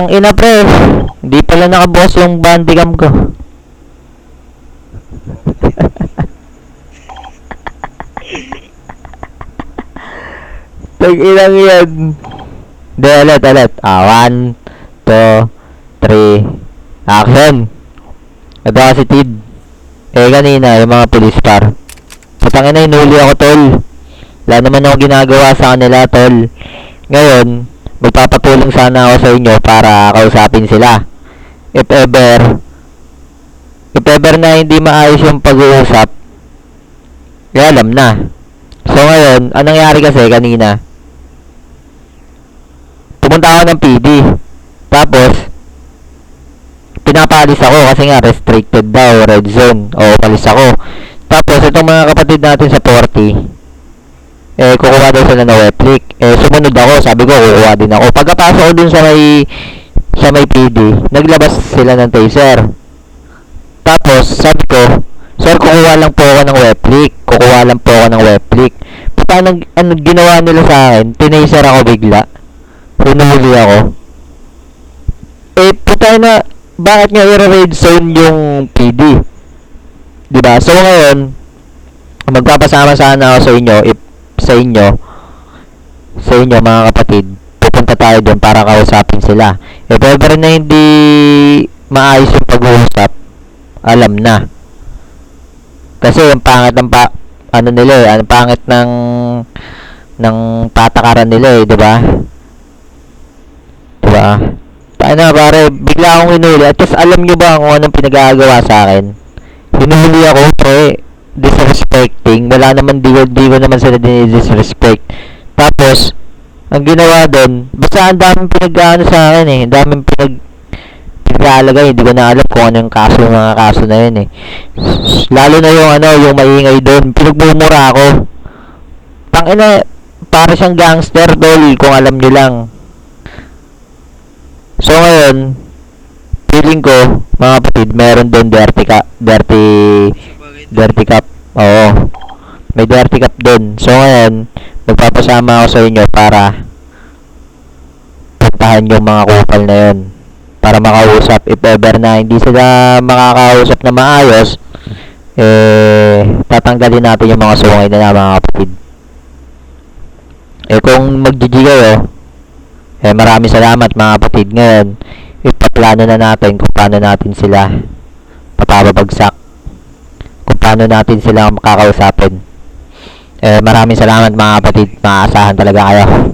Putang ina pre. Hindi pala nakabukas yung bandicam ko. Tag ilang yan. Hindi, ulit. 1, 2, 3. Action. Ito kasi Tid. Kanina, yung mga police par. Putang ina, hinuli ako, tol. Wala naman ako ginagawa sa kanila, tol. Ngayon, magpapatulong sana ako sa inyo para kausapin sila. If ever na hindi maayos yung pag-uusap, alam na. So ngayon, anong nangyari kasi kanina? Pumunta ako ng PD. Tapos, pinapalis ako kasi nga restricted daw, red zone. O, palis ako. Tapos, itong mga kapatid natin sa 40, kukuha daw sila na wet leak. Sumunod ako, sabi ko, kukuha din ako. Pagkapasok ko dun sa may PD, naglabas sila ng taser. Tapos, sabi ko, sir, kukuha lang po ako ng wet leak. Paano, ginawa nila sa akin? Tinaser ako bigla. Hinuli ako. Puta na, bakit nga i-red zone yung PD? Diba? So, ngayon, magpapasama sana ako sa inyo mga kapatid, pupunta tayo doon para kausapin sila. If ever na hindi maayos yung pag-uusap, alam na. Kasi yung pangit ng ang pangit ng patakaran nila, di ba? Diba? Tayo na pare, bigla akong hinuli. At least alam nyo ba kung anong pinagagawa sa akin? Hinuli ako, pre. Disrespecting. Wala naman, di ko naman sila disrespect. Tapos, ang ginawa doon, basta ang daming pinag-ano sa akin eh. Ang daming pinag-aalagay. Hindi ko na alam kung ano yung mga kaso na yun eh. Lalo na yung maingay doon. Pinagmumura ako. Tangina, para siyang gangster, tol, kung alam nyo lang. So ngayon, feeling ko, mga kapatid, meron doon dirty cup. Oo. May dirty cup doon. So ngayon, magpapasama ako sa inyo para puntahan yung mga kupal na yun. Para makausap. If ever na hindi sila makakausap na maayos, tatanggalin natin yung mga sungay na mga kapatid. Kung mag-GG kayo, maraming salamat mga kapatid. Ngayon, ipaplano na natin kung paano natin sila papabagsak, kung paano natin sila makakausapin. Maraming salamat mga kapatid. Maasahan talaga kayo.